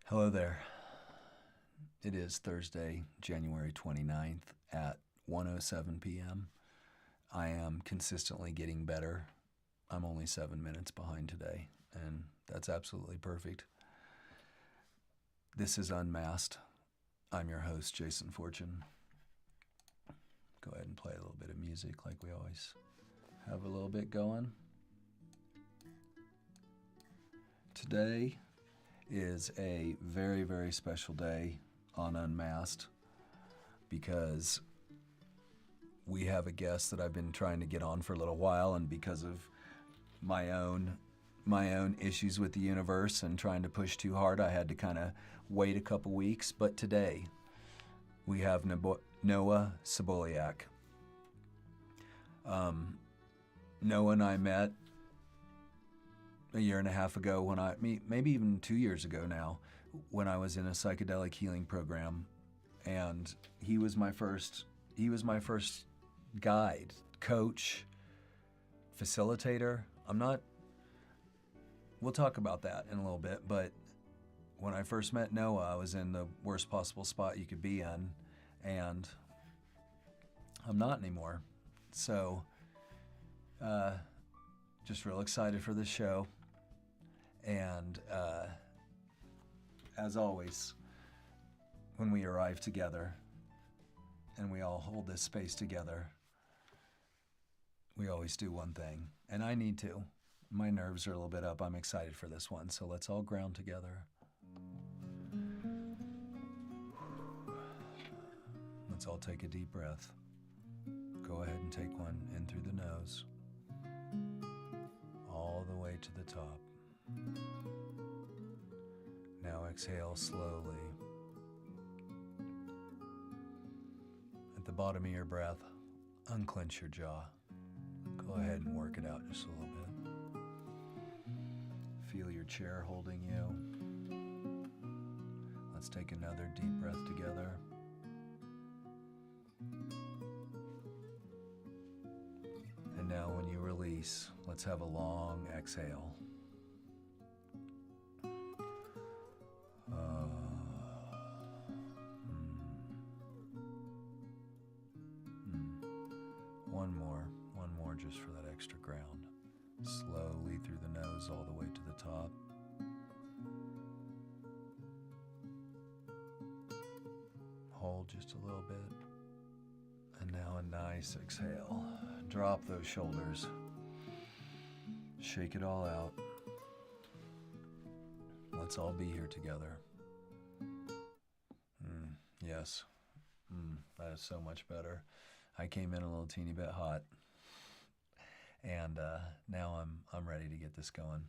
Hello there. It is Thursday, January 29th at 1:07 p.m. I am consistently getting better. I'm only 7 minutes behind today, and that's absolutely perfect. This is Unmasked. I'm your host, Jason Fortune. Go ahead and play a little bit of music like we always have a little bit going. Today is a very, very special day on Unmasked because we have a guest that I've been trying to get on for a little while, and because of my own issues with the universe and trying to push too hard, I had to kind of wait a couple weeks. But today we have Noah Cebuliak. Noah and I met a year and a half ago maybe even 2 years ago now, when I was in a psychedelic healing program, and he was my first guide, coach, facilitator. We'll talk about that in a little bit, but when I first met Noah, I was in the worst possible spot you could be in, and I'm not anymore. So, just real excited for this show. And as always, when we arrive together and we all hold this space together, we always do one thing, and I need to. My nerves are a little bit up. I'm excited for this one, so let's all ground together. Let's all take a deep breath. Go ahead and take one in through the nose, all the way to the top. Now exhale slowly. At the bottom of your breath, unclench your jaw. Go ahead and work it out just a little bit. Feel your chair holding you. Let's take another deep breath together. And now when you release, let's have a long exhale. One more just for that extra ground. Slowly through the nose all the way to the top. Hold just a little bit. And now a nice exhale. Drop those shoulders. Shake it all out. Let's all be here together. Yes. That is so much better. I came in a little teeny bit hot, and now I'm ready to get this going.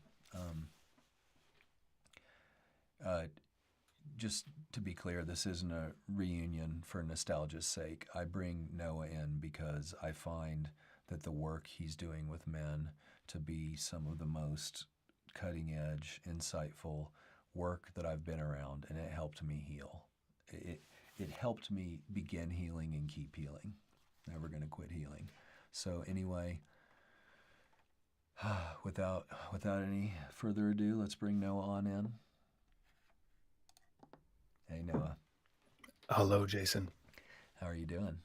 Just to be clear, this isn't a reunion for nostalgia's sake. I bring Noah in because I find that the work he's doing with men to be some of the most cutting edge, insightful work that I've been around, and it helped me heal. It helped me begin healing and keep healing. Never going to quit healing. So anyway, without any further ado, let's bring Noah on in. Hey, Noah. Hello, Jason. How are you doing?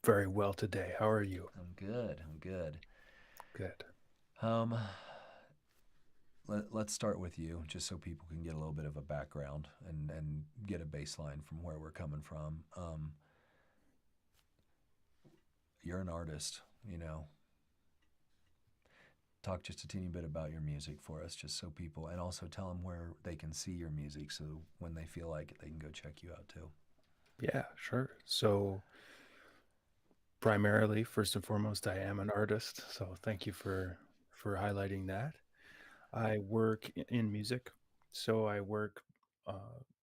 Very well today. How are you? I'm good. Good. Let's start with you, just so people can get a little bit of a background and get a baseline from where we're coming from. You're an artist, Talk just a teeny bit about your music for us, just so people, and also tell them where they can see your music, so when they feel like it, they can go check you out too. Yeah, sure. So primarily, first and foremost, I am an artist. So thank you for highlighting that. I work in music. So I work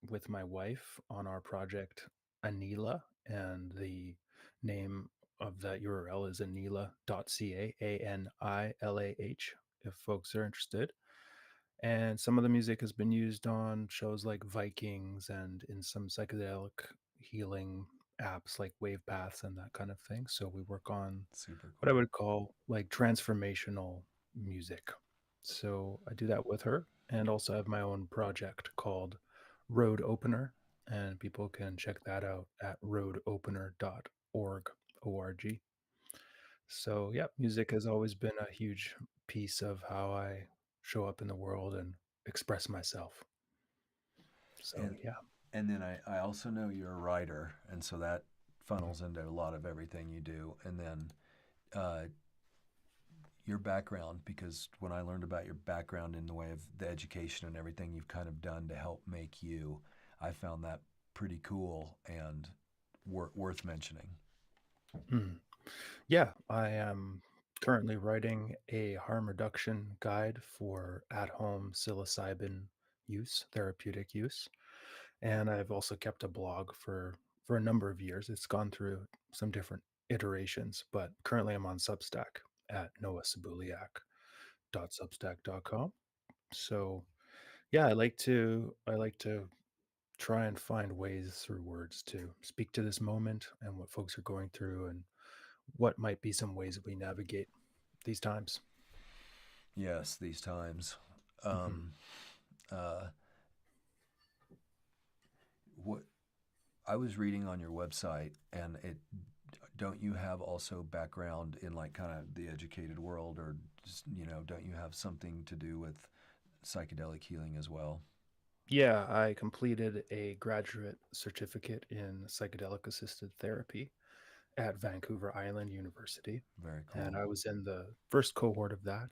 with my wife on our project Anila, and the name of that URL is anila.ca, Anilah, if folks are interested. And some of the music has been used on shows like Vikings and in some psychedelic healing apps like Wave Paths and that kind of thing. So we work on Super what I cool. would call like transformational music. So I do that with her, and also have my own project called Road Opener, and people can check that out at roadopener.org. O-R-G. So, yeah, music has always been a huge piece of how I show up in the world and express myself. So, And yeah. then I also know you're a writer, and so that Mhm. funnels into a lot of everything you do. And then uh, your background, because when I learned about your background in the way of the education and everything you've kind of done to help make you, I found that pretty cool and worth mentioning. Mhm. Yeah, I am currently writing a harm reduction guide for at-home psilocybin use, therapeutic use, and I've also kept a blog for a number of years. It's gone through some different iterations, but currently I'm on Substack at noahcebuliak.substack.com. So, yeah, I like to try and find ways through words to speak to this moment and what folks are going through and what might be some ways that we navigate these times. Yes, these times. Mhm. Um, uh, what I was reading on your website, and it don't you have also background in like kind of the educated world, or just, don't you have something to do with psychedelic healing as well? Yeah, I completed a graduate certificate in psychedelic assisted therapy at Vancouver Island University, Very and cool. I was in the first cohort of that.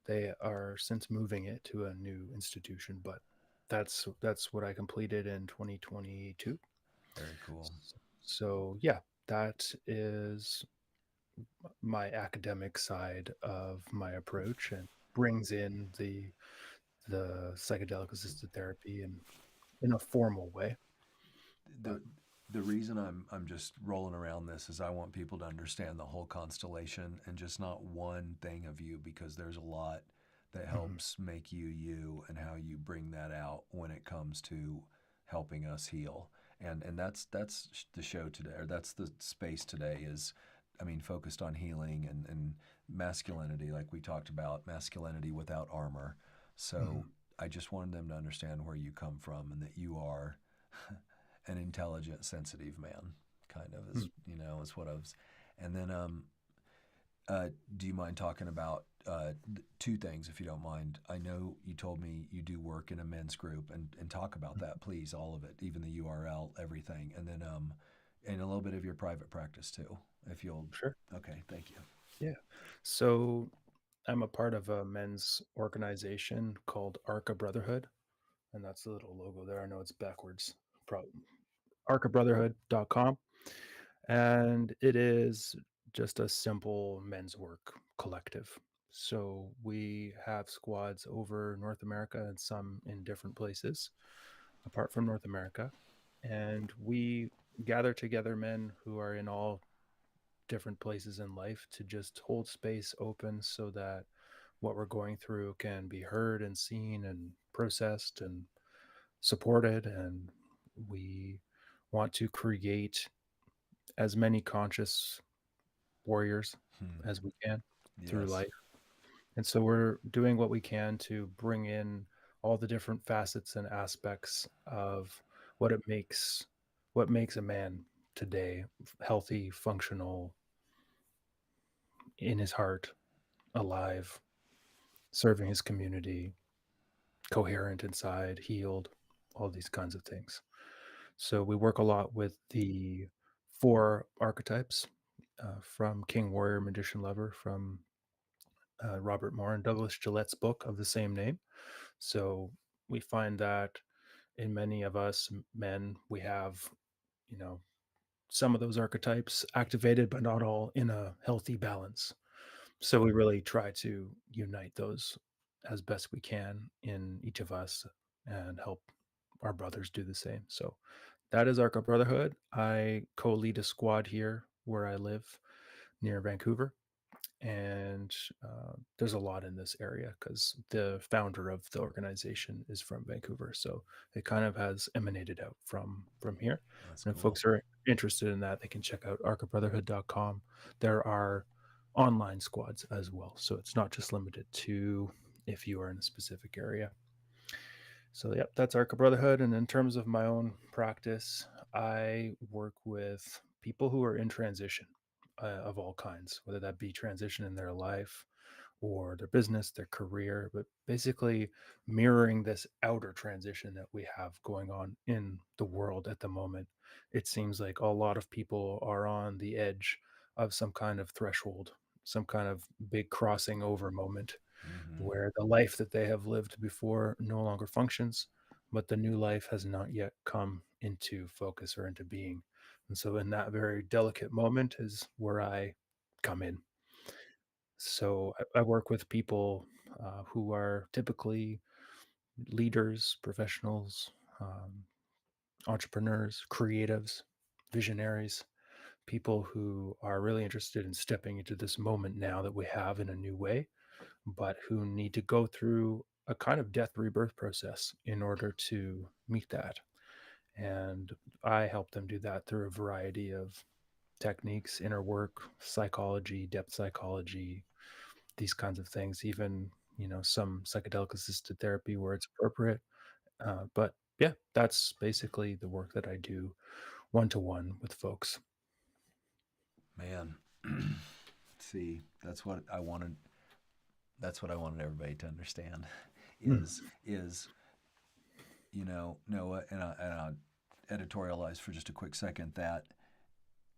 They are since moving it to a new institution, but that's what I completed in 2022. Very cool. So, yeah, that is my academic side of my approach and brings in the psychedelic assisted therapy in a formal way. But the the reason I'm just rolling around this is I want people to understand the whole constellation and just not one thing of you, because there's a lot that mhm, helps make you you and how you bring that out when it comes to helping us heal. And that's the show today, or that's the space today, is I mean focused on healing and masculinity, like we talked about, masculinity without armor. So mhm, I just wanted them to understand where you come from and that you are an intelligent, sensitive man, kind of, mhm, is what I was. And then, do you mind talking about two things, if you don't mind? I know you told me you do work in a men's group, and talk about mhm. that, please, all of it, even the URL, everything, and then and a little bit of your private practice too, if you'll. Sure. Okay, thank you. Yeah. So I'm a part of a men's organization called Arca Brotherhood, and that's the little logo there. I know it's backwards. Pro- arcabrotherhood.com. And it is just a simple men's work collective. So we have squads over North America and some in different places apart from North America. And we gather together men who are in all different places in life to just hold space open so that what we're going through can be heard and seen and processed and supported. And we want to create as many conscious warriors Hmm. as we can through Yes. life. And so we're doing what we can to bring in all the different facets and aspects of what it makes what makes a man today healthy, functional, in his heart, alive, serving his community, coherent inside, healed, all these kinds of things. So we work a lot with the four archetypes from King, Warrior, Magician, Lover, from Robert Moore and Douglas Gillette's book of the same name. So we find that in many of us men, we have, you know, some of those archetypes activated, but not all in a healthy balance. So we really try to unite those as best we can in each of us and help our brothers do the same. So that is Arca Brotherhood. I co lead a squad here where I live near Vancouver, and there's a lot in this area because the founder of the organization is from Vancouver, so it kind of has emanated out from here. That's And if cool. folks are interested in that, they can check out arcabrotherhood.com. There are online squads as well, so it's not just limited to if you are in a specific area. So, yep, that's Arca Brotherhood. And in terms of my own practice, I work with people who are in transition of all kinds, whether that be transition in their life or their business, their career, but basically mirroring this outer transition that we have going on in the world at the moment. It seems like a lot of people are on the edge of some kind of threshold, some kind of big crossing over moment Hmm. where the life that they have lived before no longer functions, but the new life has not yet come into focus or into being. And so, in that very delicate moment, is where I come in. So, I work with people who are typically leaders, professionals, um, entrepreneurs, creatives, visionaries, people who are really interested in stepping into this moment now that we have in a new way, but who need to go through a kind of death rebirth process in order to meet that. And I help them do that through a variety of techniques, inner work, psychology, depth psychology, these kinds of things, even, some psychedelic assisted therapy where it's appropriate. But yeah, that's basically the work that I do one to one with folks. Man, see, that's what I wanted everybody to understand Mm, is Noah, and I'll editorialize for just a quick second that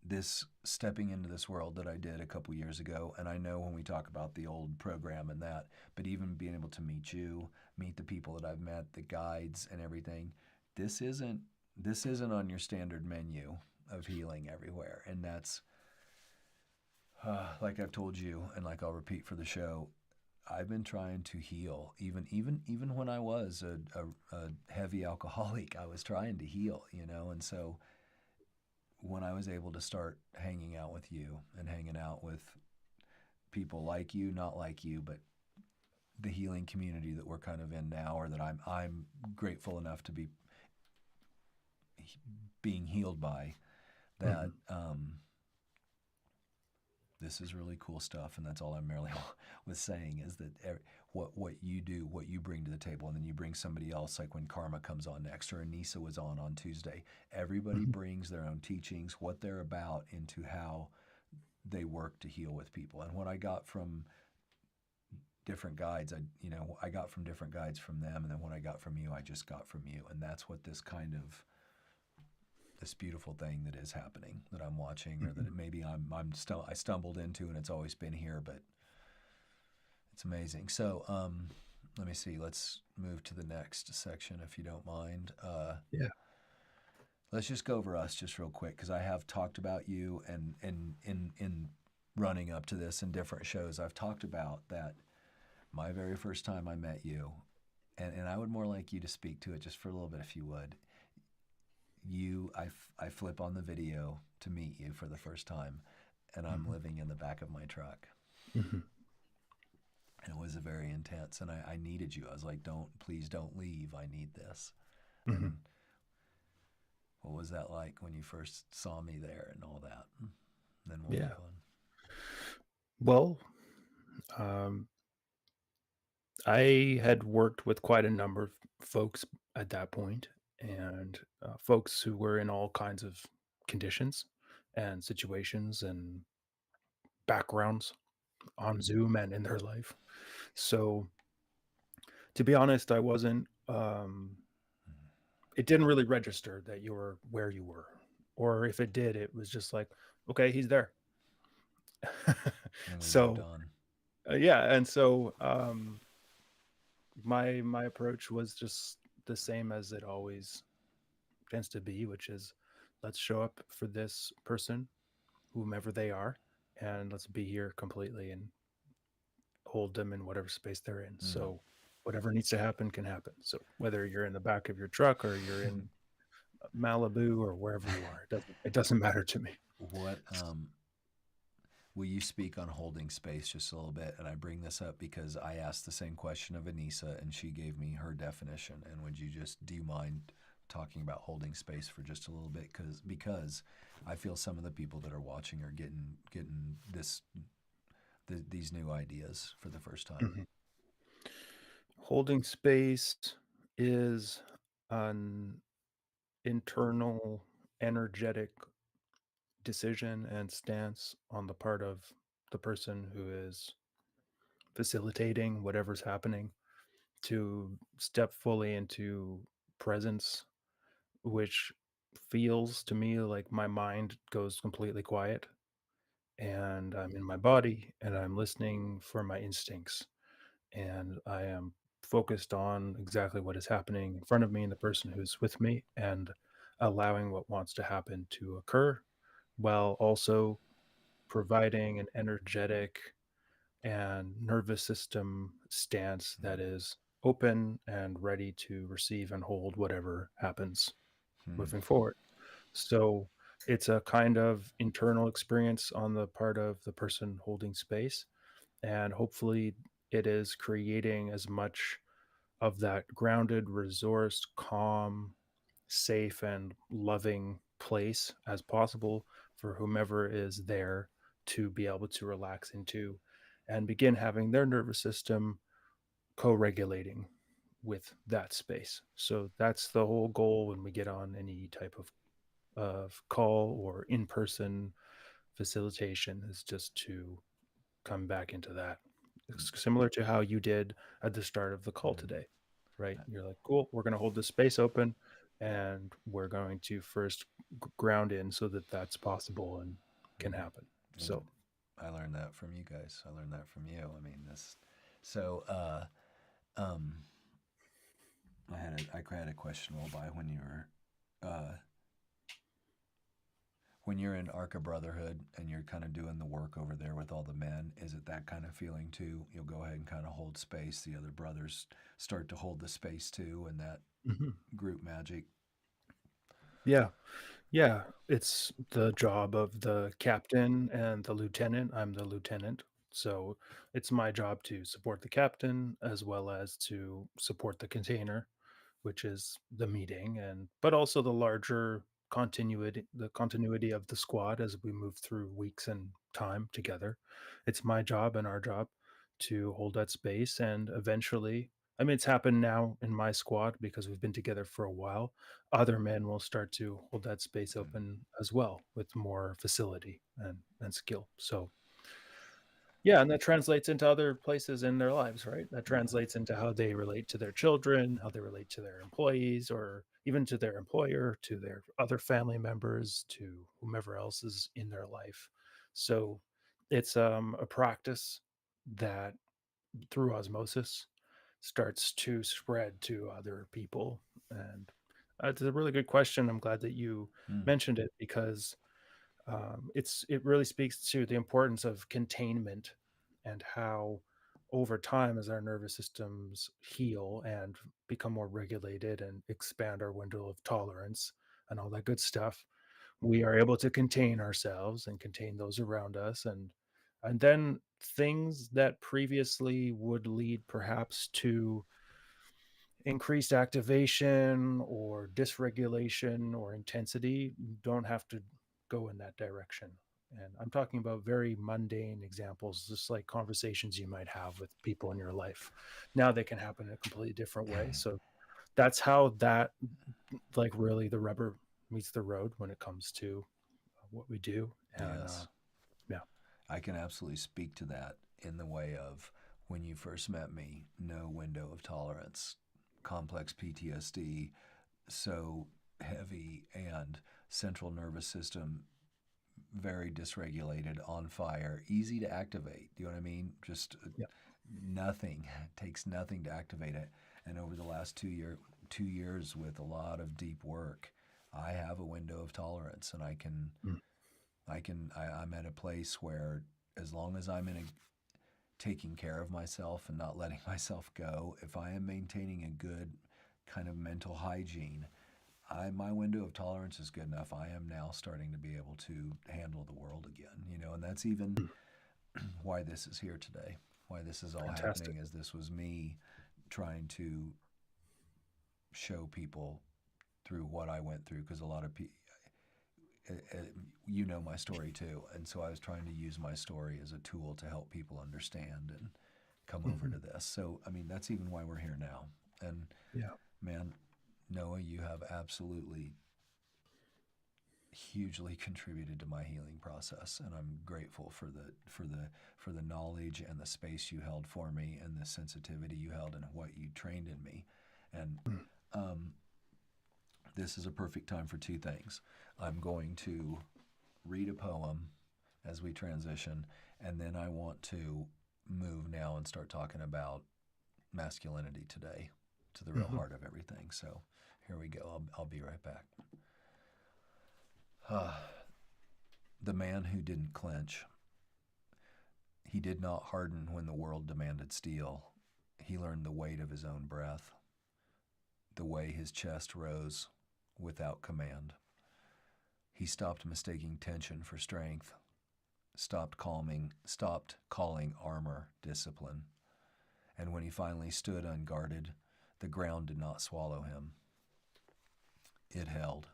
this stepping into this world that I did a couple years ago, and I know when we talk about the old program and that, but even being able to meet you, meet the people that I've met, the guides and everything, this isn't this isn't on your standard menu of healing everywhere, and that's like I've told you, and like I'll repeat for the show. I've been trying to heal, even when I was a heavy alcoholic. I was trying to heal, and so when I was able to start hanging out with you and hanging out with people like you, not like you, but the healing community that we're kind of in now, or that I'm grateful enough to be being healed by, that mhm, this is really cool stuff, and that's all I'm merely was saying is that what you do, what you bring to the table, and then you bring somebody else. Like when Karma comes on next, or Anissa was on Tuesday. Everybody mhm, brings their own teachings, what they're about, into how they work to heal with people. And what I got from different guides, I got from different guides from them, and then what I got from you, I just got from you, and that's what this beautiful thing that is happening that I'm watching, or that mhm. maybe I stumbled into, and it's always been here, but it's amazing. So let me see. Let's move to the next section if you don't mind. Yeah. Let's just go over us just real quick, because I have talked about you, and in running up to this in different shows, I've talked about that my very first time I met you, and I would more like you to speak to it just for a little bit if you would. I flip on the video to meet you for the first time, and I'm Mhm, living in the back of my truck. mhm, And it was a very intense, and I needed you. I was like, please don't leave. I need this. mhm. And what was that like when you first saw me there and all that? Then we'll Yeah. move on. Well, um, I had worked with quite a number of folks at that point, and folks who were in all kinds of conditions and situations and backgrounds on Zoom and in their life. So, to be honest, I wasn't. It didn't really register that you were where you were, or if it did, it was just like, okay, he's there. And we moved So, on. yeah, and so my approach was just the same as it always tends to be, which is let's show up for this person, whomever they are, and let's be here completely and hold them in whatever space they're in. Mm. So whatever needs to happen can happen. So whether you're in the back of your truck or you're in Malibu or wherever you are, it doesn't matter to me. What will you speak on holding space just a little bit? And I bring this up because I asked the same question of Anissa, and she gave me her definition. And do you mind talking about holding space for just a little bit? Because I feel some of the people that are watching are getting these new ideas for the first time. Mhm. Holding space. is an internal energetic decision and stance on the part of the person who is facilitating whatever's happening to step fully into presence, which feels to me like my mind goes completely quiet and I'm in my body and I'm listening for my instincts and I am focused on exactly what is happening in front of me and the person who's with me and allowing what wants to happen to occur while also providing an energetic and nervous system stance that is open and ready to receive and hold whatever happens Hmm. moving forward. So it's a kind of internal experience on the part of the person holding space. And hopefully, it is creating as much of that grounded, resourced, calm, safe, and loving place as possible for whomever is there to be able to relax into and begin having their nervous system co-regulating with that space. So that's the whole goal when we get on any type of call or in-person facilitation is just to come back into that. It's similar to how you did at the start of the call Hmm. today, right? You're like, cool, we're going to hold this space open and we're going to first ground in so that that's possible and can Hmm. happen. And So, I learned that from you guys. I learned that from you. I mean, this. So, um, I had a question roll by uh, when you're in Arca Brotherhood and you're kind of doing the work over there with all the men. Is it that kind of feeling too? You'll go ahead and kind of hold space. The other brothers start to hold the space too, and that mhm. group magic. Yeah. Yeah, it's the job of the captain and the lieutenant. I'm the lieutenant. So it's my job to support the captain as well as to support the container, which is the meeting and but also the continuity of the squad as we move through weeks and time together. It's my job and our job to hold that space and eventually, I mean, it's happened now in my squad because we've been together for a while. Other men will start to hold that space Mm, open as well with more facility and skill. So yeah, and that translates into other places in their lives, right? That yeah. translates into how they relate to their children, how they relate to their employees, or even to their employer, to their other family members, to whomever else is in their life. So it's a practice that through osmosis starts to spread to other people. And it's a really good question. I'm glad that you Mm, mentioned it because it really speaks to the importance of containment and how over time as our nervous systems heal and become more regulated and expand our window of tolerance and all that good stuff, we are able to contain ourselves and contain those around us and then things that previously would lead perhaps to increased activation or dysregulation or intensity don't have to go in that direction. And I'm talking about very mundane examples, just like conversations you might have with people in your life. Now they can happen in a completely different way. So that's how that, like, really the rubber meets the road when it comes to what we do. And yes. yeah. I can absolutely speak to that in the way of when you first met me, no window of tolerance, complex PTSD, so heavy, and central nervous system very dysregulated, on fire, easy to activate. Do you know what I mean? Just Yeah. nothing, it takes nothing to activate it. And over the last 2 years with a lot of deep work, I have a window of tolerance, and Mm, I'm at a place where as long as I'm in a taking care of myself and not letting myself go, if I am maintaining a good kind of mental hygiene, my window of tolerance is good enough. I am now starting to be able to handle the world again, and that's even mm. why this is here today. Why this is all Fantastic. happening is this was me trying to show people through what I went through because a lot of people, you know my story too, and so I was trying to use my story as a tool to help people understand and come over Hmm. to this. So I mean that's even why we're here now, and Yeah. Man, Noah, you have absolutely hugely contributed to my healing process, and I'm grateful for the knowledge and the space you held for me, and the sensitivity you held, and what you trained in me. And um, this is a perfect time for two things. I'm going to read a poem as we transition, and then I want to move now and start talking about masculinity today, to the real Mm-hmm. heart of everything. So here we go. I'll be right back. The man who didn't clench. He did not harden when the world demanded steel. He learned the weight of his own breath, the way his chest rose without command. He stopped mistaking tension for strength, stopped calling armor discipline. And when he finally stood unguarded, the ground did not swallow him. It held.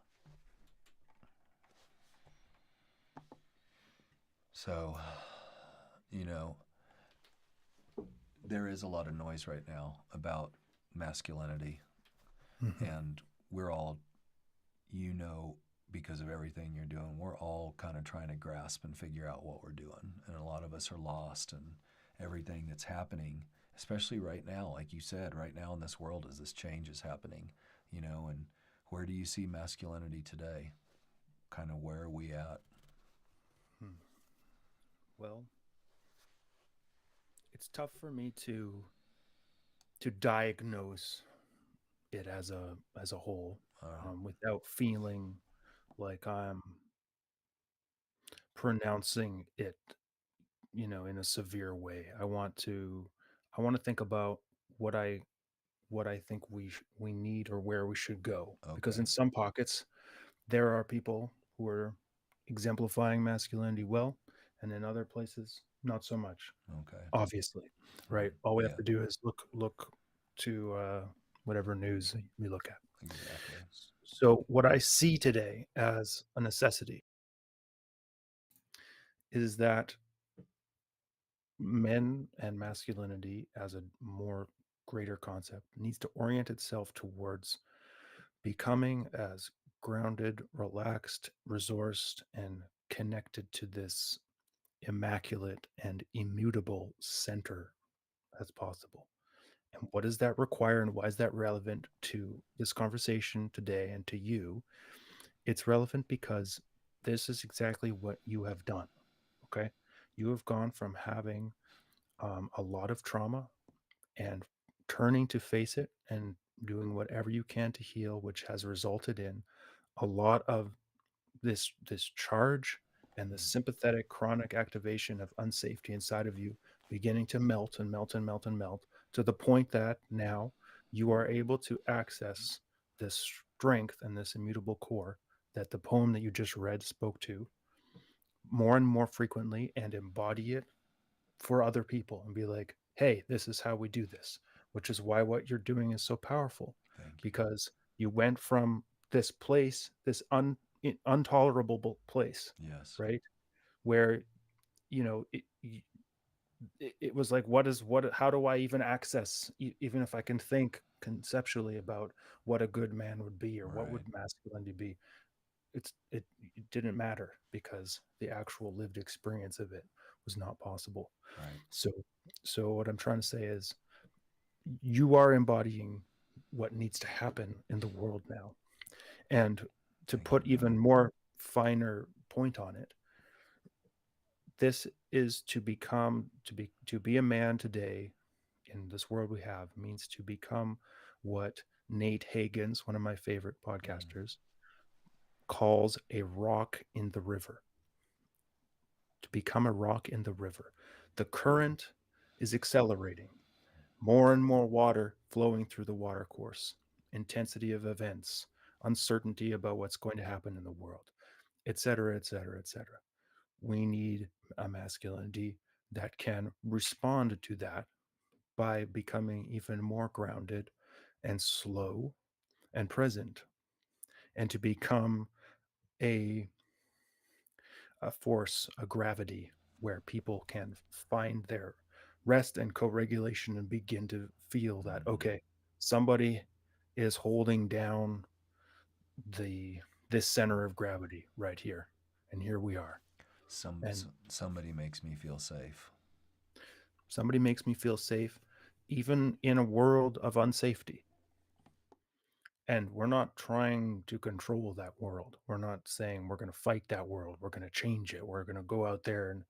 So, you know, there is a lot of noise right now about masculinity, Mm-hmm. and we're all, because of everything you're doing, we're all kind of trying to grasp and figure out what we're doing. And a lot of us are lost in everything that's happening, especially right now, like you said, right now in this world as this change is happening, and where do you see masculinity today? Kind of where are we at? Hmm. Well, it's tough for me to diagnose it as a whole, without feeling like I'm pronouncing it, in a severe way. I want to think about what I what I think we need, or where we should go. Because Okay. in some pockets there are people who are exemplifying masculinity well, and in other places not so much. Okay. Obviously, Right. right? All we have Yeah, to do is look to whatever news we look at. exactly. So what I see today as a necessity is that men and masculinity as a more greater concept needs to orient itself towards becoming as grounded, relaxed, resourced, and connected to this immaculate and immutable center as possible. And what does that require, and why is that relevant to this conversation today and to you? It's relevant because this is exactly what you have done. Okay. You have gone from having a lot of trauma and turning to face it and doing whatever you can to heal, which has resulted in a lot of this charge and the sympathetic chronic activation of unsafety inside of you beginning to melt and melt and melt and melt, to the point that now you are able to access this strength and this immutable core that the poem that you just read spoke to more and more frequently, and embody it for other people and be like, hey, this is how we do this, which is why what you're doing is so powerful, Thank you. because you went from this place, this intolerable place, Yes. right? Where, you know, it was like, how do I even access, even if I can think conceptually about what a good man would be, or what Right. would masculinity be, it didn't matter, because the actual lived experience of it was not possible. Right. So so what I'm trying to say is, you are embodying what needs to happen in the world now. And to Thank you, put Noah. even more finer point on it, this is to be a man today in this world we have, means to become what Nate Hagens, one of my favorite Mm. podcasters, calls a rock in the river. To become a rock in the river. The current is accelerating, more and more water flowing through the watercourse, intensity of events, uncertainty about what's going to happen in the world, etc., etc., etc. We need a masculinity that can respond to that by becoming even more grounded and slow and present, and to become a, a force, a gravity, where people can find their rest and co regulation and begin to feel that, Mm-hmm. okay, somebody is holding down the this center of gravity right here. And here we are. And Somebody makes me feel safe. somebody makes me feel safe, even in a world of unsafety. And we're not trying to control that world. We're not saying we're going to fight that world. We're going to change it. We're going to go out there and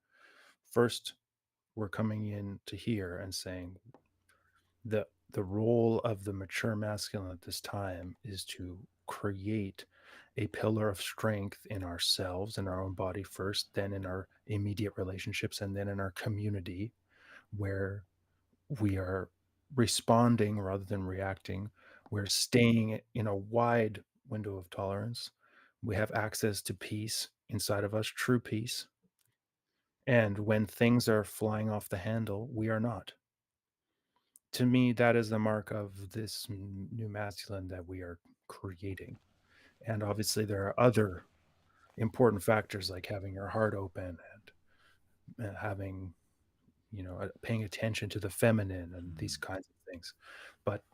first we're coming in to here and saying the role of the mature masculine at this time is to create a pillar of strength in ourselves, in our own body first, then in our immediate relationships, and then in our community, where we are responding rather than reacting. We're staying in a wide window of tolerance. We have access to peace inside of us, true peace. And when things are flying off the handle, we are not. To me, that is the mark of this new masculine that we are creating. And obviously, there are other important factors like having your heart open and having, paying attention to the feminine and these Mm. kinds of things. But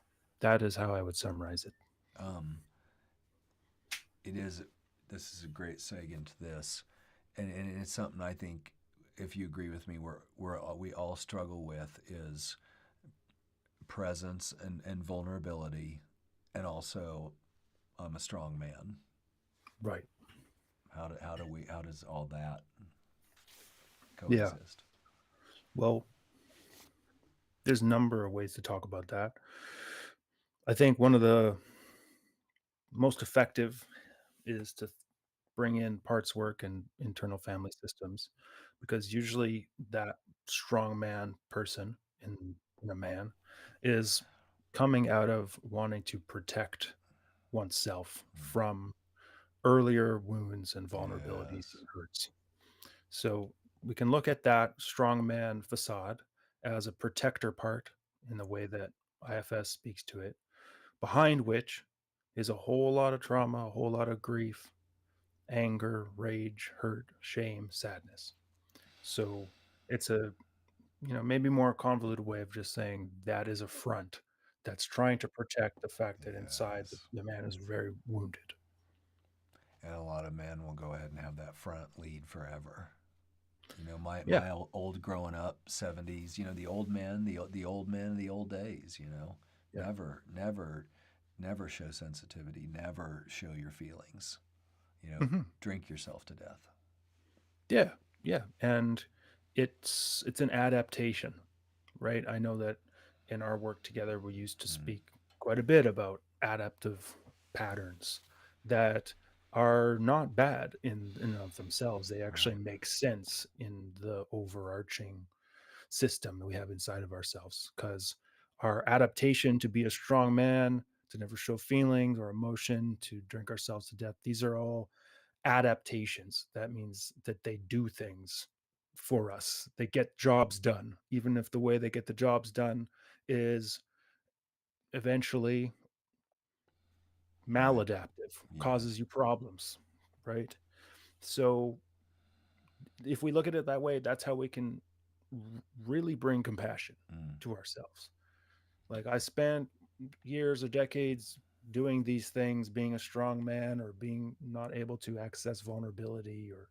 that is how I would summarize it. Um, it is. This is a great seg into this, and it's something I think, if you agree with me, we all struggle with is presence and vulnerability, and also I'm a strong man. Right. How does all that Yeah. coexist? Well, there's a number of ways to talk about that. I think one of the most effective is to bring in parts work and internal family systems because usually that strong man person in a man is coming out of wanting to protect oneself Mm. from earlier wounds and vulnerabilities Yes. and hurts. So we can look at that strong man facade as a protector part in the way that IFS speaks to it, behind which is a whole lot of trauma, a whole lot of grief, anger, rage, hurt, shame, sadness. So it's a, maybe more convoluted way of just saying that is a front that's trying to protect the fact that inside Yes. the man is very wounded. And a lot of men will go ahead and have that front lead forever. You know, Yeah. my old growing up 70s. You know, the old men, the old men of the old days. You know, Yeah. never show sensitivity. Never show your feelings. You know, Hmm. drink yourself to death. Yeah. Yeah. And it's an adaptation, right? I know that in our work together, we used to Mm. speak quite a bit about adaptive patterns that are not bad in and of themselves. They actually Right. make sense in the overarching system that we have inside of ourselves because our adaptation to be a strong man, to never show feelings or emotion, to drink ourselves to death, these are all adaptations. That means that they do things for us. They get jobs done, even if the way they get the jobs done is eventually Right. maladaptive, Yes. causes you problems, right? So if we look at it that way, that's how we can really bring compassion Mm. to ourselves. Like I spent years or decades doing these things, being a strong man or being not able to access vulnerability or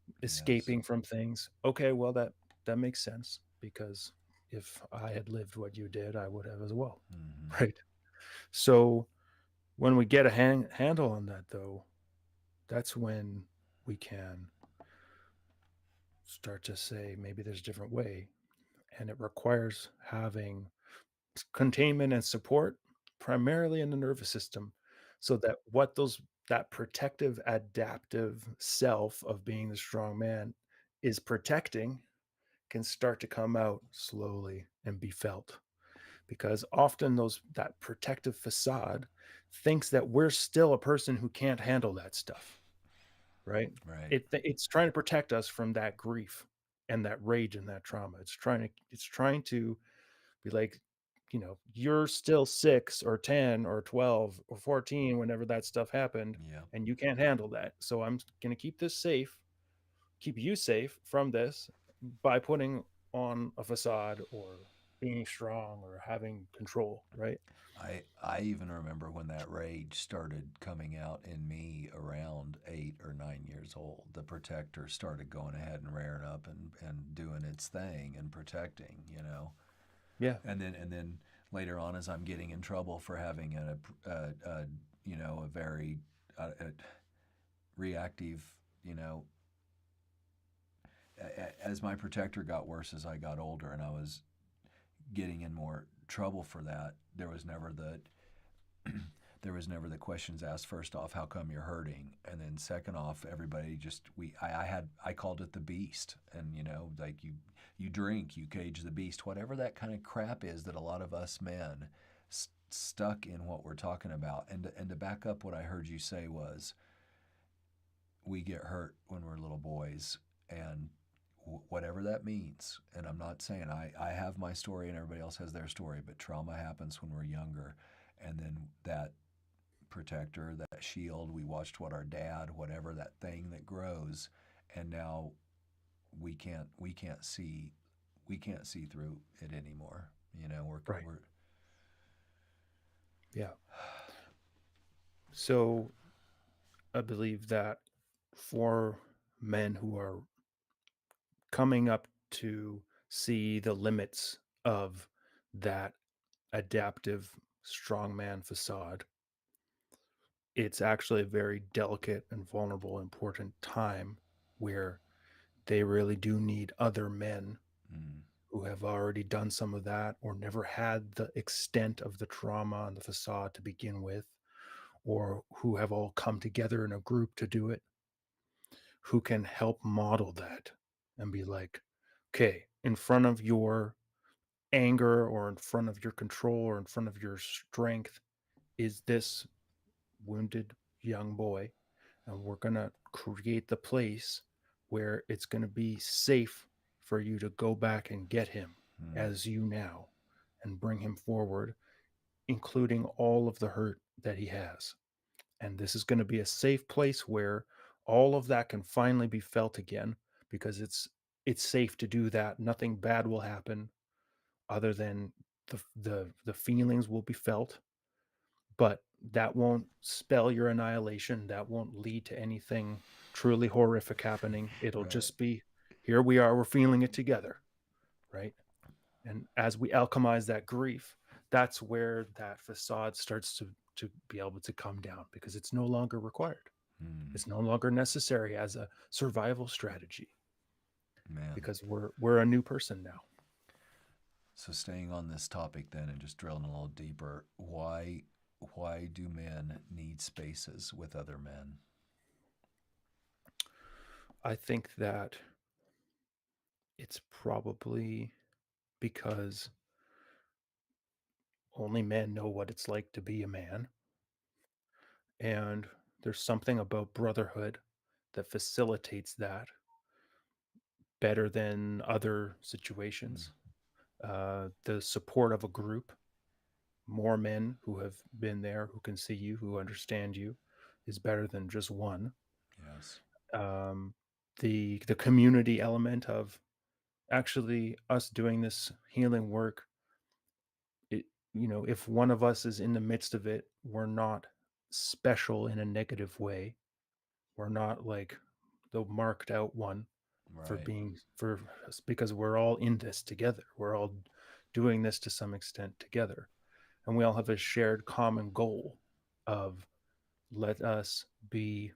Yes. escaping from things. Okay, well that makes sense because if I had lived what you did, I would have as well. Mm-hmm. Right. So when we get a handle on that though, that's when we can start to say maybe there's a different way, and it requires having containment and support primarily in the nervous system so that what those that protective adaptive self of being the strong man is protecting can start to come out slowly and be felt because often those that protective facade thinks that we're still a person who can't handle that stuff, right? Right. It's trying to protect us from that grief and that rage and that trauma. It's trying to be like, you're still 6 or 10 or 12 or 14 whenever that stuff happened, Yeah. and you can't handle that. So I'm going to keep this safe, keep you safe from this by putting on a facade or being strong or having control, right? I even remember when that rage started coming out in me around 8 or 9 years old. The protector started going ahead and rearing up and doing its thing and protecting, you know. Yeah, And then later on, as I'm getting in trouble for having a you know, a very a reactive, you know, as my protector got worse as I got older, and I was getting in more trouble for that, there was never the questions asked. First off, how come you're hurting? And then second off, everybody just I called it the beast. And you know, like you drink, you cage the beast, whatever that kind of crap is that a lot of us men stuck in what we're talking about. And to back up, what I heard you say was we get hurt when we're little boys, and whatever that means. And I'm not saying I have my story and everybody else has their story, but trauma happens when we're younger. And then that protector, that shield, we watched what our dad, whatever that thing that grows, and now we can't see through it anymore. You know, right. we're Yeah. So I believe that for men who are coming up to see the limits of that adaptive strongman facade, it's actually a very delicate and vulnerable, important time where they really do need other men mm, who have already done some of that or never had the extent of the trauma and the facade to begin with, or who have all come together in a group to do it, who can help model that and be like, okay, in front of your anger or in front of your control or in front of your strength is this wounded young boy. And we're going to create the place where it's going to be safe for you to go back and get him mm, as you now and bring him forward, including all of the hurt that he has. And this is going to be a safe place where all of that can finally be felt again because it's safe to do that. Nothing bad will happen other than the feelings will be felt, but that won't spell your annihilation. That won't lead to anything truly horrific happening. It'll right. just be, here we are, we're feeling it together, right? And as we alchemize that grief, that's where that facade starts to be able to come down because it's no longer required. Mm, It's no longer necessary as a survival strategy man. because we're a new person now. So staying on this topic then and just drilling a little deeper, why do men need spaces with other men? I think that it's probably because only men know what it's like to be a man. And there's something about brotherhood that facilitates that better than other Mm, situations. The support of a group, more men who have been there, who can see you, who understand you, is better than just one. yes. Um, the community element of actually us doing this healing work, it, if one of us is in the midst of it, we're not special in a negative way. We're not like the marked out one for Right. being for because we're all in this together. We're all doing this to some extent together. And we all have a shared common goal of let us be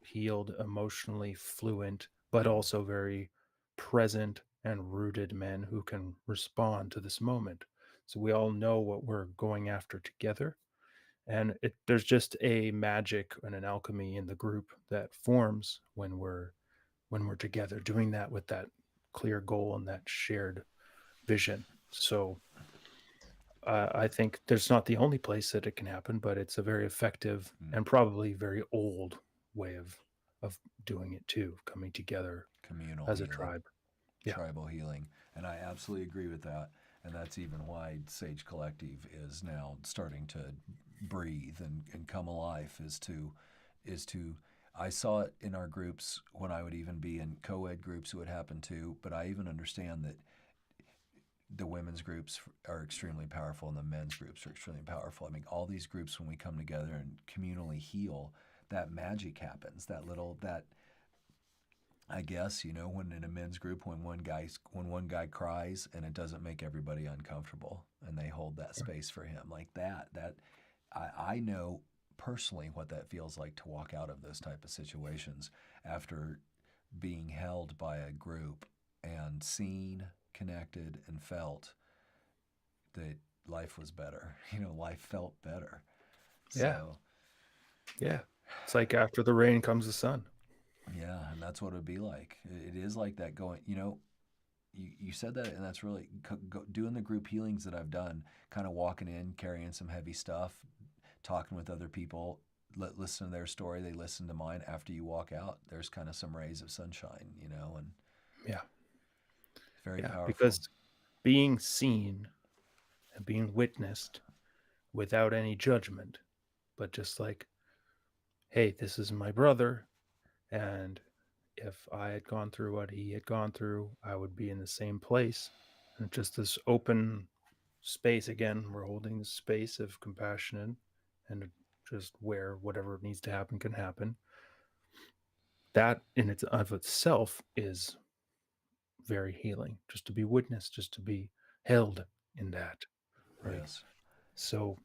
healed, emotionally fluent, but Mm, also very present and rooted men who can respond to this moment. So we all know what we're going after together. And there's just a magic and an alchemy in the group that forms when we're together doing that with that clear goal and that shared vision. So I think there's not the only place that it can happen, but it's a very effective mm. and probably very old way of doing it too, coming together Communal as a healing, tribe. Yeah. tribal healing. And I absolutely agree with that. And that's even why Sage Collective is now starting to breathe and come alive is to I saw it in our groups when I would even be in co-ed groups, it would happen too, but I even understand that the women's groups are extremely powerful and the men's groups are extremely powerful. I mean, all these groups, when we come together and communally heal, that magic happens. That I guess, when in a men's group, when one guy cries and it doesn't make everybody uncomfortable and they hold that space for him like that I know personally what that feels like to walk out of those type of situations after being held by a group and seen, connected, and felt that life was better. Life felt better. Yeah. So, Yeah. It's like after the rain comes the sun. yeah, and that's what it would be like. It is like that going, you said that, and that's really doing the group healings that I've done, kind of walking in, carrying some heavy stuff, talking with other people, listen to their story, they listen to mine. After you walk out, there's kind of some rays of sunshine, and Yeah. very Yeah. powerful. Because being seen and being witnessed without any judgment, but just like, hey, this is my brother. And if I had gone through what he had gone through, I would be in the same place. And just this open space again, we're holding the space of compassion and just where whatever needs to happen can happen. That in its of itself is very healing. Just to be witnessed, just to be held in that, right? Yes. So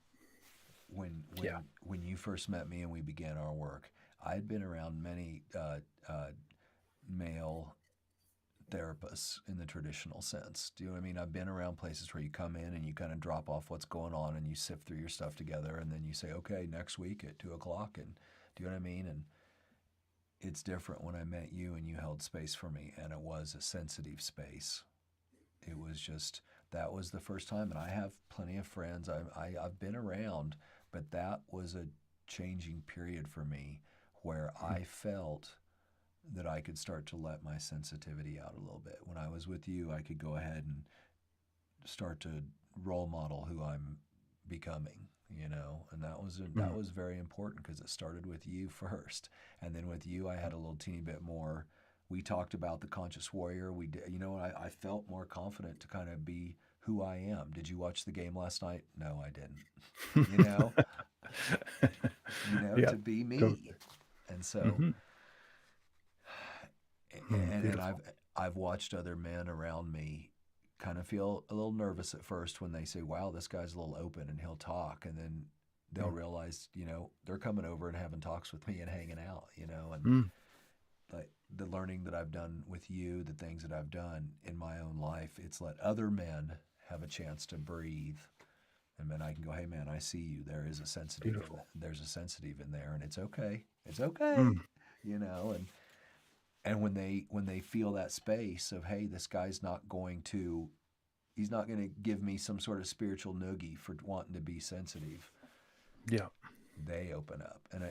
when yeah. when when you first met me and we began our work, I had been around many male therapists in the traditional sense. Do you know what I mean? I've been around places where you come in and you kind of drop off what's going on and you sift through your stuff together and then you say, okay, next week at 2 o'clock. And do you know what I mean? And it's different when I met you and you held space for me, and it was a sensitive space. It was just, that was the first time. And I have plenty of friends. I've been around, but that was a changing period for me where I felt that I could start to let my sensitivity out a little bit. When I was with you, I could go ahead and start to role model who I'm becoming, and that Mm. was very important because it started with you first, and then with you, I had a little teeny bit more. We talked about the conscious warrior. We did, I felt more confident to kind of be who I am. Did you watch the game last night? No, I didn't. you know, Yeah. to be me, Totally. and so Mm-hmm. and Beautiful. I've watched other men around me kind of feel a little nervous at first when they say, "Wow, this guy's a little open and he'll talk," and then they'll Mm. realize, they're coming over and having talks with me and hanging out, and Mm. like the learning that I've done with you, the things that I've done in my own life, it's let other men have a chance to breathe. And then I can go, hey man, I see you. There is a sensitive in Beautiful. there's a sensitive in there, and it's okay. It's okay, Mm. and when they feel that space of, hey, this guy's not going to he's not going to give me some sort of spiritual noogie for wanting to be sensitive, Yeah. they open up. And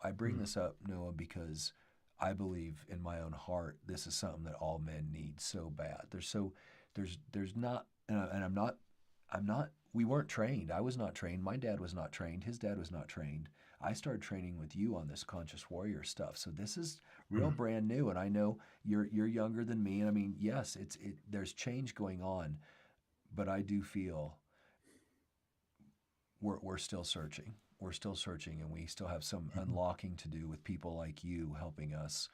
I bring Mm. this up, Noah, because I believe in my own heart this is something that all men need so bad. There's not, and I'm not. We weren't trained. I was not trained. My dad was not trained. His dad was not trained. I started training with you on this conscious warrior stuff. So this is real Mm. brand new. And I know you're younger than me. And I mean, yes, there's change going on, but I do feel we're still searching. We're still searching, and we still have some Mhm. unlocking to do with people like you helping us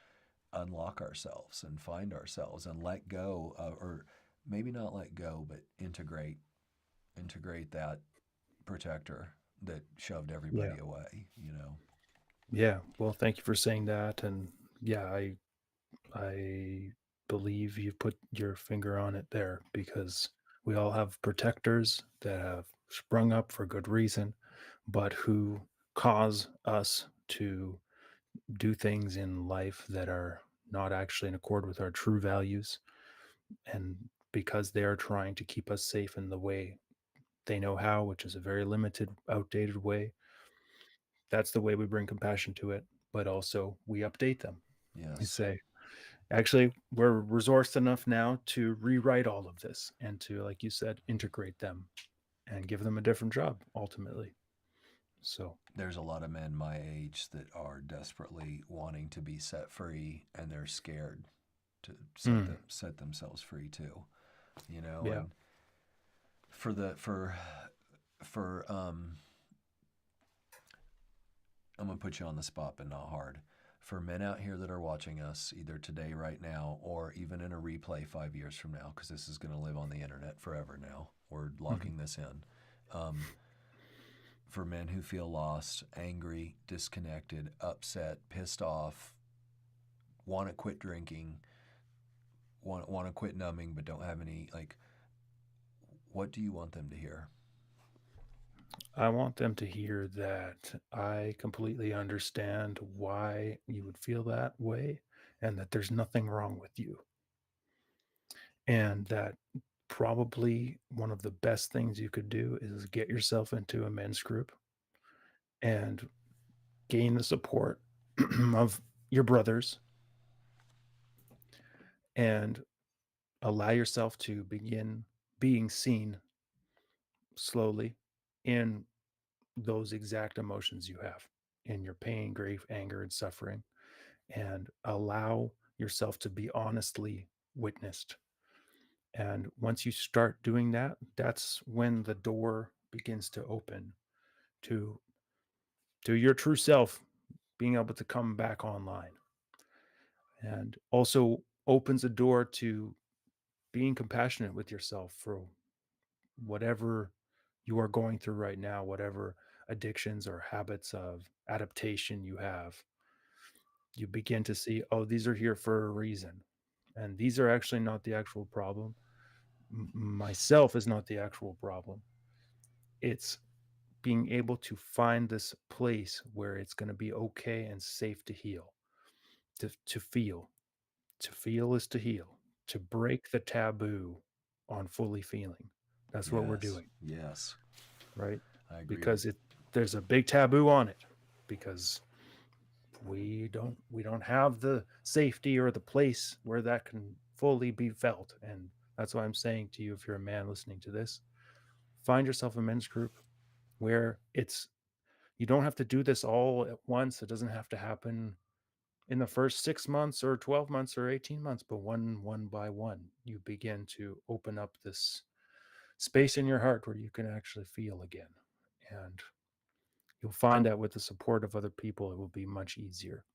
unlock ourselves and find ourselves and let go, or maybe not let go, but integrate that protector that shoved Yeah. everybody away. Yeah. Well, thank you for saying that. And yeah, I believe you put your finger on it there because we all have protectors that have sprung up for good reason, but who cause us to do things in life that are not actually in accord with our true values. And because they are trying to keep us safe in the way they know how, which is a very limited, outdated way, that's the way we bring compassion to it. But also we update them. We Yes. say, actually, we're resourced enough now to rewrite all of this and to, like you said, integrate them and give them a different job ultimately. So, There's a lot of men my age that are desperately wanting to be set free, and they're scared to set mm, themselves free too. yeah, And for the for I'm gonna put you on the spot, but not hard. For men out here that are watching us, either today, right now, or even in a replay 5 years from now, because this is going to live on the internet forever now. We're Mhm. locking this in. For men who feel lost, angry, disconnected, upset, pissed off, want to quit drinking, want to quit numbing, but don't have any, like, what do you want them to hear? I want them to hear that I completely understand why you would feel that way and that there's nothing wrong with you. And that probably one of the best things you could do is get yourself into a men's group and gain the support of your brothers and allow yourself to begin being seen slowly in those exact emotions you have in your pain, grief, anger, and suffering, and allow yourself to be honestly witnessed. And once you start doing that, that's when the door begins to open to your true self being able to come back online, and also opens a door to being compassionate with yourself for whatever you are going through right now, whatever addictions or habits of adaptation you have. You begin to see, oh, these are here for a reason. And these are actually not the actual problem. Myself is not the actual problem. It's being able to find this place where it's going to be okay and safe to heal, to feel. To feel is to heal, to break the taboo on fully feeling. That's what we're Yes, doing, yes, right? I agree with. Because there's a big taboo on it because we don't have the safety or the place where that can fully be felt. And that's why I'm saying to you, if you're a man listening to this, find yourself a men's group where it's you don't have to do this all at once. It doesn't have to happen in the first 6 months or 12 months or 18 months, but one by one, you begin to open up this space in your heart where you can actually feel again. And you'll find that with the support of other people, it will be much easier.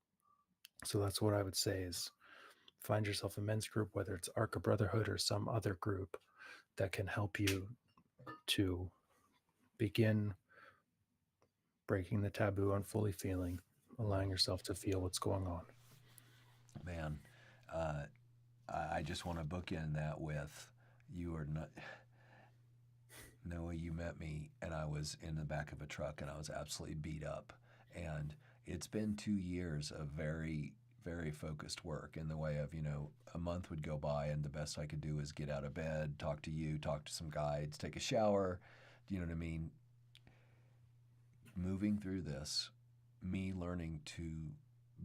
So that's what I would say is find yourself a men's group, whether it's Arca Brotherhood or some other group that can help you to begin breaking the taboo on fully feeling, allowing yourself to feel what's going on. Man, uh, I just want to bookend that with you are not. Noah, you met me, and I was in the back of a truck, and I was absolutely beat up. And it's been 2 years of very, very focused work in the way of, a month would go by, and the best I could do is get out of bed, talk to you, talk to some guides, take a shower. Do you know what I mean? Moving through this, me learning to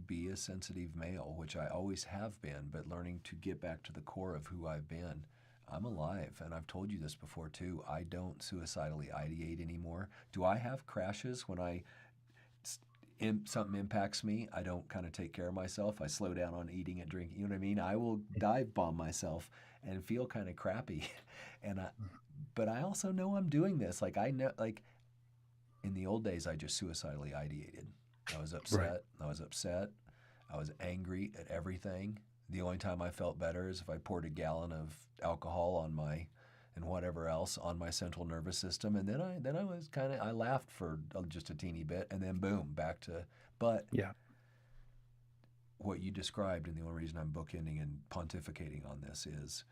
be a sensitive male, which I always have been, but learning to get back to the core of who I've been. I'm alive, and I've told you this before too. I don't suicidally ideate anymore. Do I have crashes when something impacts me? I don't kind of take care of myself. I slow down on eating and drinking. You know what I mean? I will dive bomb myself and feel kind of crappy, and but I also know I'm doing this. Like I know, like in the old days, I just suicidally ideated. I was Right. upset. I was upset. I was angry at everything. The only time I felt better is if I poured a gallon of alcohol on my and whatever else on my central nervous system, and then I was kind of I laughed for just a teeny bit, and then boom, back to. But Yeah. what you described, and the only reason I'm bookending and pontificating on this is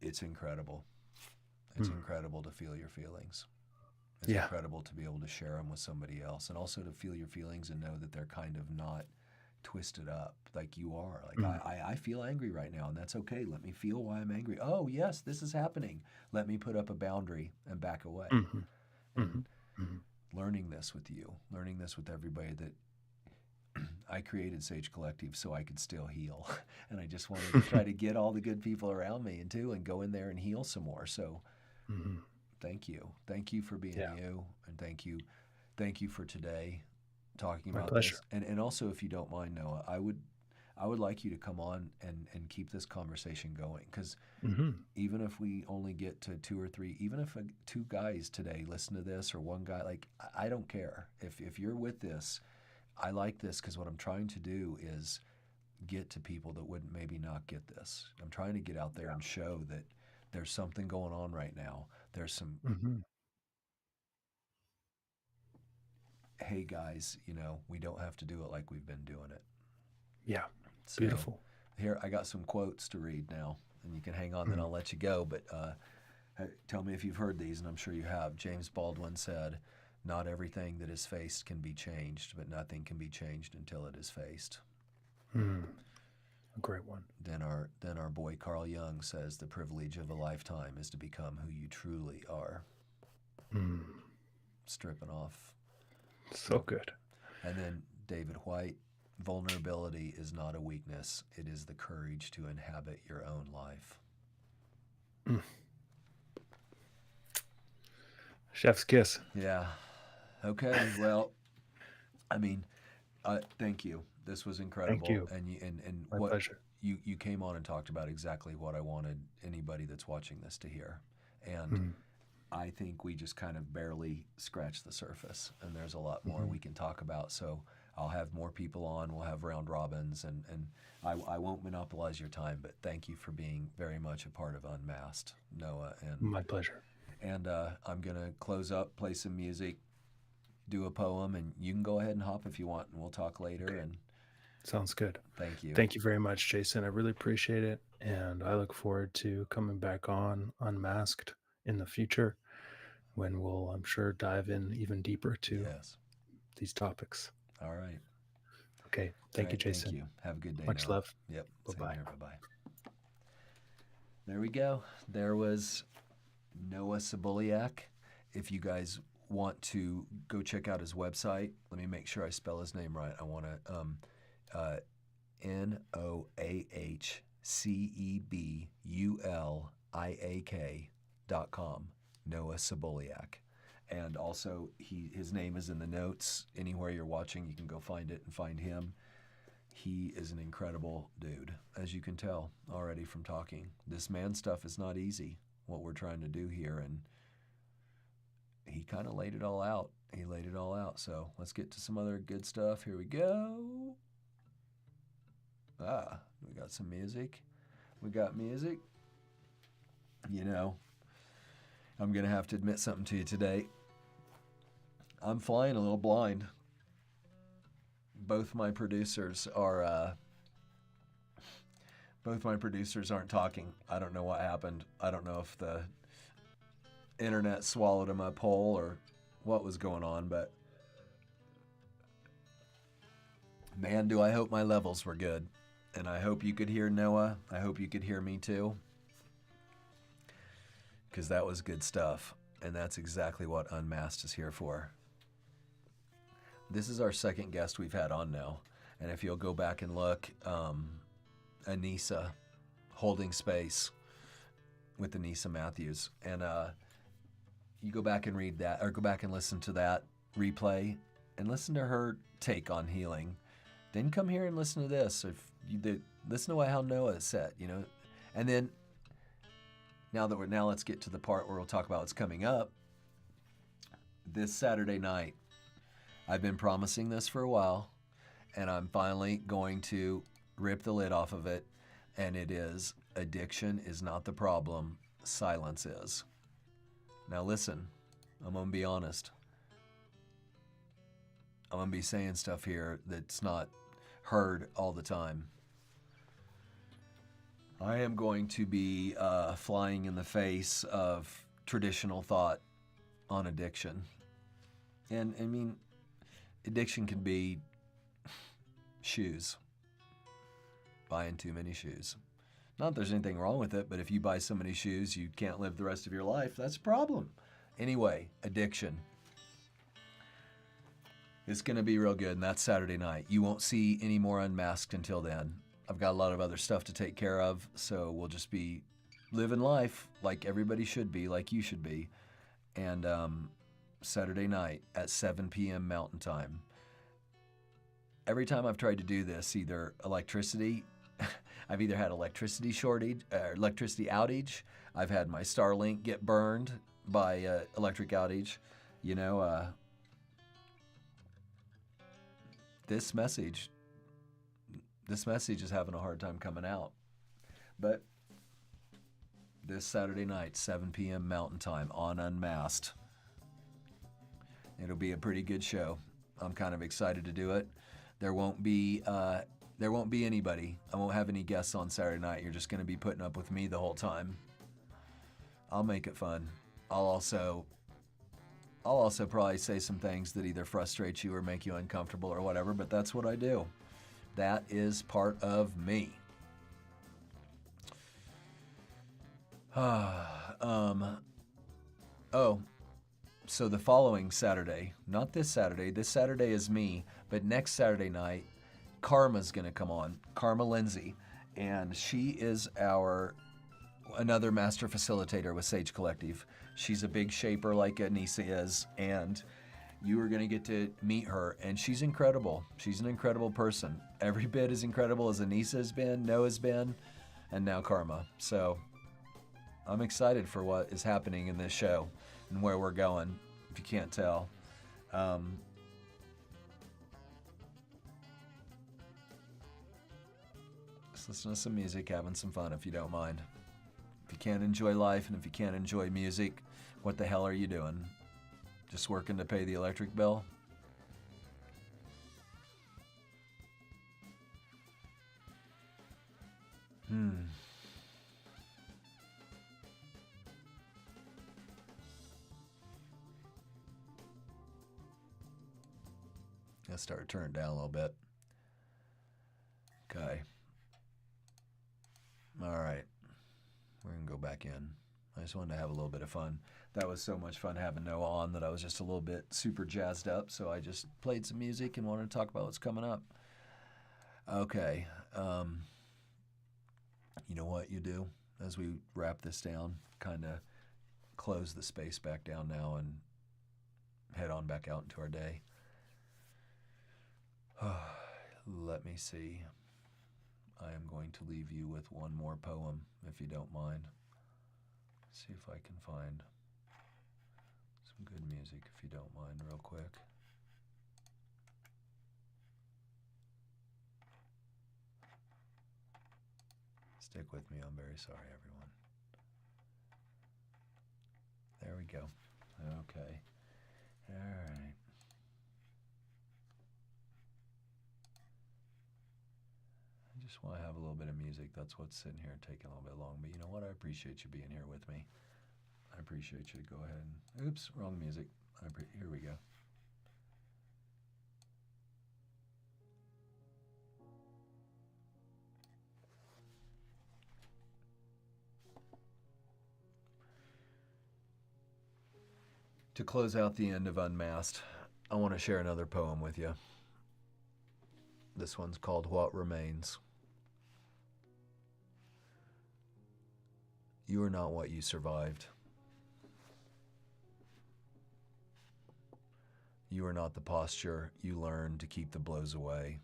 it's incredible. It's Mhm. incredible to feel your feelings. It's Yeah. incredible to be able to share them with somebody else, and also to feel your feelings and know that they're kind of not twisted up like you are. Like Mhm. I feel angry right now, and that's okay. Let me feel why I'm angry. Oh yes, this is happening. Let me put up a boundary and back away. Mhm. And Mhm. Mhm. learning this with you, learning this with everybody that I created Sage Collective so I could still heal. And I just wanted to try to get all the good people around me and too and go in there and heal some more. So Mhm. thank you. Thank you for being Yeah. you, and thank you for today talking My about pleasure. this. And also if you don't mind, Noah, I would I would like you to come on and keep this conversation going, because Hmm. even if we only get to two or three, even if two guys today listen to this, or one guy, like, I don't care. If you're with this, I like this, because what I'm trying to do is get to people that would maybe not get this. I'm trying to get out there and show that there's something going on right now. There's some, Hmm. hey guys, we don't have to do it like we've been doing it. Yeah. So Beautiful. here, I got some quotes to read now, and you can hang on, then Mm. I'll let you go. But tell me if you've heard these, and I'm sure you have. James Baldwin said, "Not everything that is faced can be changed, but nothing can be changed until it is faced." Mm. A great one. Then our boy Carl Jung says, "The privilege of a lifetime is to become who you truly are." Mm. Stripping off. So good. And then David White, "Vulnerability is not a weakness. It is the courage to inhabit your own life." Mm. Chef's kiss. Yeah. Okay. Well, I mean, thank you. This was Thank incredible, you. and My what pleasure. you came on and talked about exactly what I wanted anybody that's watching this to hear, and Mm. I think we just kind of barely scratched the surface, and there's a lot more Hmm. we can talk about. So I'll have more people on. We'll have round robins, and I won't monopolize your time, but thank you for being very much a part of Unmasked, Noah, My pleasure. and I'm gonna close up, play some music, do a poem, and you can go ahead and hop if you want, and we'll talk later. Okay. And Sounds good. thank you. Thank you very much, Jason. I really appreciate it. And I look forward to coming back on Unmasked in the future when we'll, I'm sure, dive in even deeper to Yes. these topics. All right. Okay. All Thank you, right. Thank Jason. you. Have a good day, Much Noah. love. Yep. Bye Same bye. here. Bye bye. There we go. There was Noah Cebuliak. If you guys want to go check out his website, let me make sure I spell his name right. I want to NoahCebuliak.com. Noah Cebuliak. And also, his name is in the notes. Anywhere you're watching, you can go find it and find him. He is an incredible dude, as you can tell already from talking. This man stuff is not easy, what we're trying to do here, and he kind of laid it all out. He laid it all out. So let's get to some other good stuff. Here we go. We got some music. We got music. I'm going to have to admit something to you today. I'm flying a little blind. Both my producers aren't talking. I don't know what happened. I don't know if the internet swallowed them up whole or what was going on, but man, do I hope my levels were good. And I hope you could hear Noah. I hope you could hear me too, because that was good stuff. And that's exactly what Unmasked is here for. This is our second guest we've had on now. And if you'll go back and look, Anissa, Holding Space with Anissa Matthews. And you go back and read that, or go back and listen to that replay and listen to her take on healing. Then come here and listen to this. Listen to how Noah is set, And then now let's get to the part where we'll talk about what's coming up. This Saturday night, I've been promising this for a while, and I'm finally going to rip the lid off of it. And it is, addiction is not the problem, silence is. Now listen, I'm going to be honest. I'm going to be saying stuff here that's not heard all the time. I am going to be flying in the face of traditional thought on addiction. And I mean, addiction can be shoes. Buying too many shoes. Not that there's anything wrong with it, but if you buy so many shoes you can't live the rest of your life, that's a problem. Anyway, addiction. It's going to be real good, and that's Saturday night. You won't see any more Unmasked until then. I've got a lot of other stuff to take care of, so we'll just be living life like everybody should be, like you should be. And Saturday night at 7 p.m. Mountain Time. every time I've tried to do this, either electricity, I've either had electricity shortage, electricity outage. I've had my Starlink get burned by electric outage. You know, this message is having a hard time coming out. But this Saturday night, 7 p.m. Mountain Time on Unmasked. It'll be a pretty good show. I'm kind of excited to do it. There won't be anybody. I won't have any guests on Saturday night. You're just going to be putting up with me the whole time. I'll make it fun. I'll also probably say some things that either frustrate you or make you uncomfortable or whatever, but that's what I do. That is part of me. So the following Saturday, not this Saturday is me, but next Saturday night, Karma's gonna come on, Karma Lindsay, and she is another master facilitator with Sage Collective. She's a big shaper like Anissa is, and you are gonna get to meet her, and she's incredible. She's an incredible person. Every bit as incredible as Anissa has been, Noah's been, and now Karma. So I'm excited for what is happening in this show and where we're going, if you can't tell. Just listen to some music, having some fun if you don't mind. If you can't enjoy life and if you can't enjoy music, what the hell are you doing? Just working to pay the electric bill? Let's start turning it down a little bit. Okay. All right. We're going to go back in. I just wanted to have a little bit of fun. That was so much fun having Noah on that I was just a little bit super jazzed up, so I just played some music and wanted to talk about what's coming up. Okay. You know what you do as we wrap this down? Kind of close the space back down now and head on back out into our day. Let me see. I am going to leave you with one more poem, if you don't mind. See if I can find some good music, if you don't mind, real quick. Stick with me, I'm very sorry, everyone. There we go. Okay. All right. I just want to have a little bit of music. That's what's sitting here taking a little bit long. But you know what? I appreciate you being here with me. I appreciate you to go ahead and... Oops, wrong music. Here we go. To close out the end of Unmasked, I want to share another poem with you. This one's called What Remains. You are not what you survived. You are not the posture you learned to keep the blows away.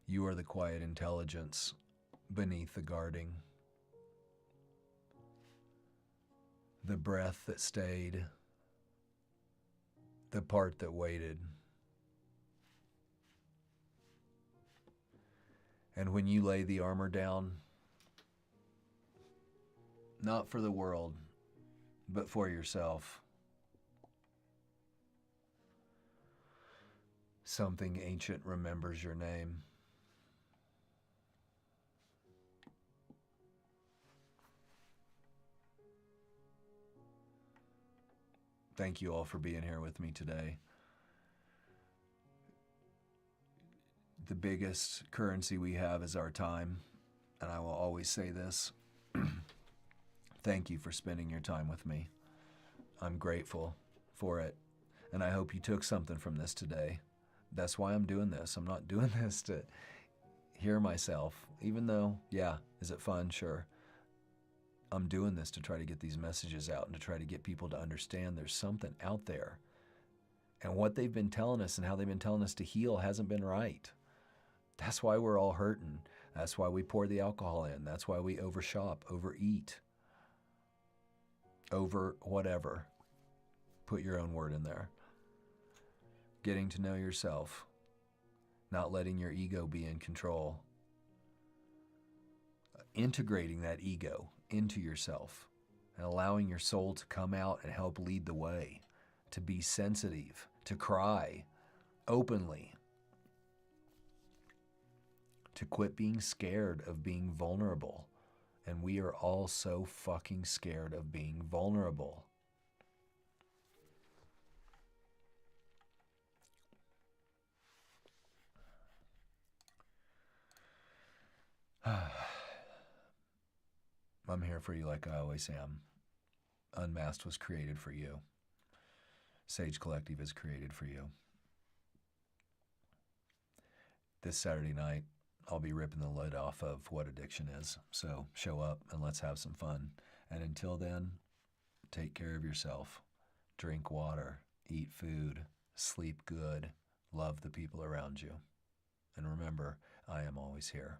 You are the quiet intelligence beneath the guarding. The breath that stayed, the part that waited. And when you lay the armor down, not for the world, but for yourself, something ancient remembers your name. Thank you all for being here with me today. The biggest currency we have is our time, and I will always say this. Thank you for spending your time with me. I'm grateful for it, and I hope you took something from this today. That's why I'm doing this. I'm not doing this to hear myself, even though, yeah, is it fun? Sure. I'm doing this to try to get these messages out and to try to get people to understand there's something out there. And what they've been telling us and how they've been telling us to heal hasn't been right. That's why we're all hurting. That's why we pour the alcohol in. That's why we overshop, overeat, over whatever. Put your own word in there. Getting to know yourself. Not letting your ego be in control. Integrating that ego into yourself and allowing your soul to come out and help lead the way, to be sensitive, to cry openly, to quit being scared of being vulnerable. And we are all so fucking scared of being vulnerable. I'm here for you like I always am. Unmasked was created for you. Sage Collective is created for you. This Saturday night, I'll be ripping the lid off of what addiction is. So show up and let's have some fun. And until then, take care of yourself. Drink water, eat food, sleep good, love the people around you. And remember, I am always here.